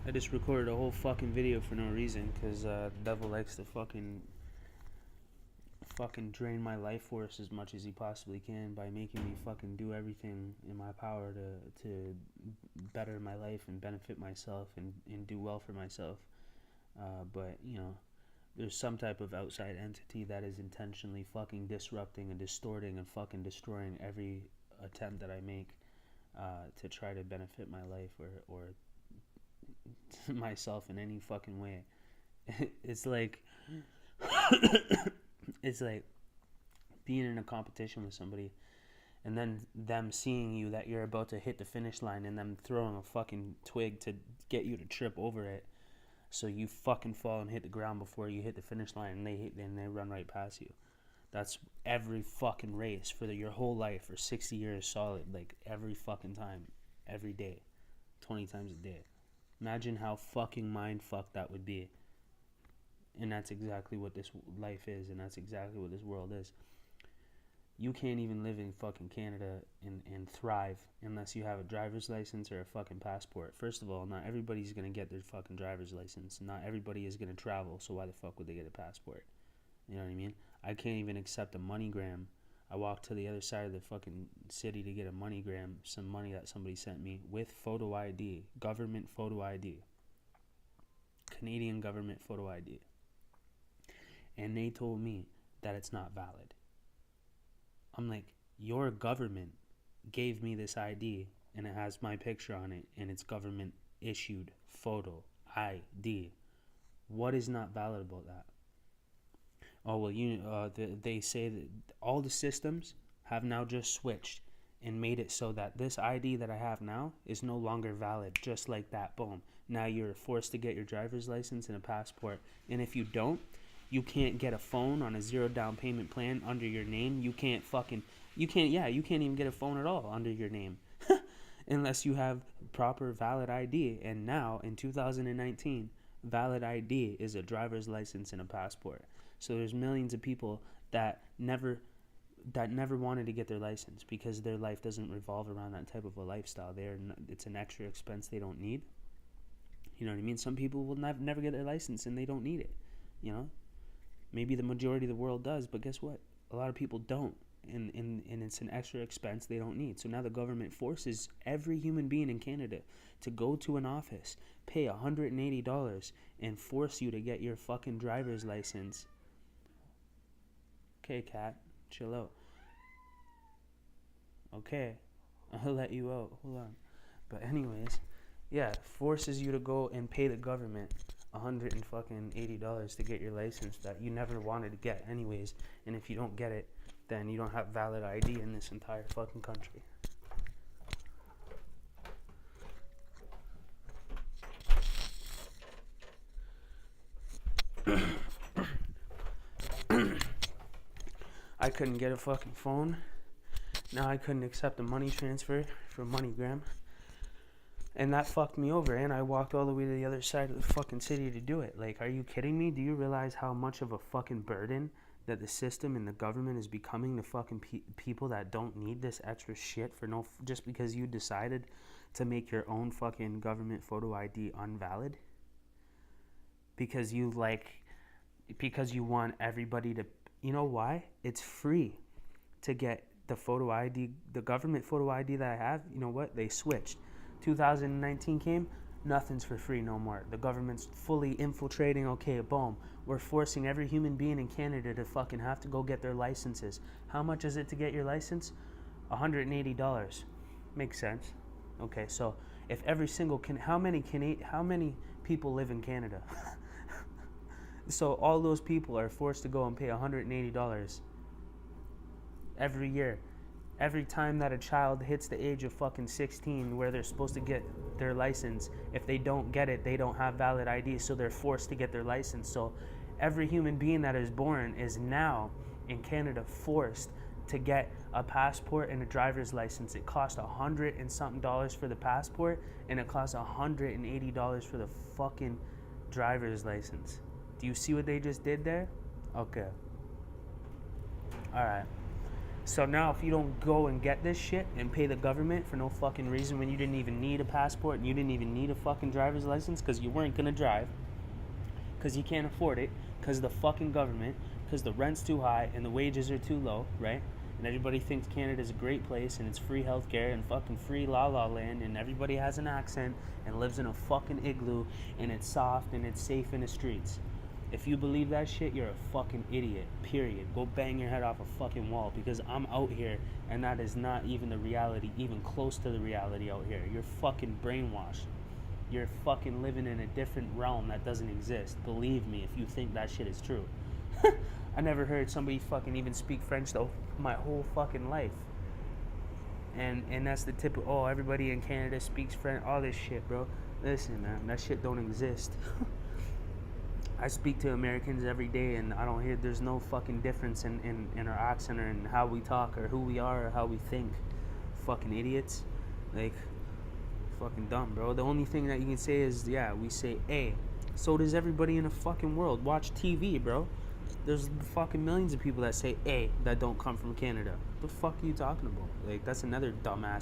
I just recorded a whole fucking video for no reason, because the devil likes to fucking drain my life force as much as he possibly can by making me fucking do everything in my power to better my life and benefit myself and do well for myself. But, you know, there's some type of outside entity that is intentionally fucking disrupting and distorting and fucking destroying every attempt that I make to try to benefit my life or myself in any fucking way. It's like it's like being in a competition with somebody and then them seeing you that you're about to hit the finish line and them throwing a fucking twig to get you to trip over it, so you fucking fall and hit the ground before you hit the finish line, and they run right past you. That's every fucking race for your whole life for 60 years solid, like every fucking time, every day, 20 times a day. Imagine how fucking mind fucked that would be. And that's exactly what this life is, and that's exactly what this world is. You can't even live in fucking Canada and thrive unless you have a driver's license or a fucking passport. First of all, not everybody's going to get their fucking driver's license. Not everybody is going to travel, so why the fuck would they get a passport? You know what I mean? I can't even accept a MoneyGram. I walked to the other side of the fucking city to get a MoneyGram, some money that somebody sent me, with photo ID, government photo ID, Canadian government photo ID. And they told me that it's not valid. I'm like, your government gave me this ID and it has my picture on it and it's government issued photo ID. What is not valid about that? Oh, well, they say that all the systems have now just switched and made it so that this ID that I have now is no longer valid. Just like that, boom. Now you're forced to get your driver's license and a passport. And if you don't, you can't get a phone on a zero down payment plan under your name. You can't even get a phone at all under your name unless you have proper valid ID. And now in 2019, valid ID is a driver's license and a passport. So there's millions of people that never wanted to get their license because their life doesn't revolve around that type of a lifestyle. It's an extra expense they don't need. You know what I mean? Some people will never get their license and they don't need it. You know? Maybe the majority of the world does, but guess what? A lot of people don't, and it's an extra expense they don't need. So now the government forces every human being in Canada to go to an office, pay $180, and force you to get your fucking driver's license. Okay, cat, chill out. Okay, I'll let you out. Hold on. But anyways, yeah, forces you to go and pay the government $180 to get your license that you never wanted to get anyways. And if you don't get it, then you don't have valid ID in this entire fucking country. I couldn't get a fucking phone. Now I couldn't accept a money transfer from MoneyGram. And that fucked me over, and I walked all the way to the other side of the fucking city to do it. Like, are you kidding me? Do you realize how much of a fucking burden that the system and the government is becoming to fucking people that don't need this extra shit for just because you decided to make your own fucking government photo ID invalid? Because you want everybody to, you know why? It's free to get the photo ID, the government photo ID that I have. You know what? They switched. 2019 came, nothing's for free no more. The government's fully infiltrating. Okay, boom. We're forcing every human being in Canada to fucking have to go get their licenses. How much is it to get your license? $180. Makes sense. Okay, so if every single how many people live in Canada? So all those people are forced to go and pay $180 every year. Every time that a child hits the age of fucking 16 where they're supposed to get their license, if they don't get it, they don't have valid ID, so they're forced to get their license. So every human being that is born is now in Canada forced to get a passport and a driver's license. It costs $100 and something for the passport, and it costs $180 for the fucking driver's license. Do you see what they just did there? Okay. Alright. So now if you don't go and get this shit and pay the government for no fucking reason when you didn't even need a passport and you didn't even need a fucking driver's license because you weren't gonna drive, because you can't afford it, because of the fucking government, because the rent's too high and the wages are too low, right? And everybody thinks Canada's a great place and it's free healthcare and fucking free la la land and everybody has an accent and lives in a fucking igloo and it's soft and it's safe in the streets. If you believe that shit, you're a fucking idiot, period. Go bang your head off a fucking wall because I'm out here and that is not even the reality, even close to the reality out here. You're fucking brainwashed. You're fucking living in a different realm that doesn't exist. Believe me if you think that shit is true. I never heard somebody fucking even speak French though my whole fucking life. And that's the tip of, oh, everybody in Canada speaks French, all this shit, bro. Listen, man, that shit don't exist. I speak to Americans every day and I don't hear, there's no fucking difference in our accent or in how we talk or who we are or how we think. Fucking idiots. Like, fucking dumb, bro. The only thing that you can say is, yeah, we say A. So does everybody in the fucking world. Watch TV, bro. There's fucking millions of people that say A that don't come from Canada. What the fuck are you talking about? Like, that's another dumbass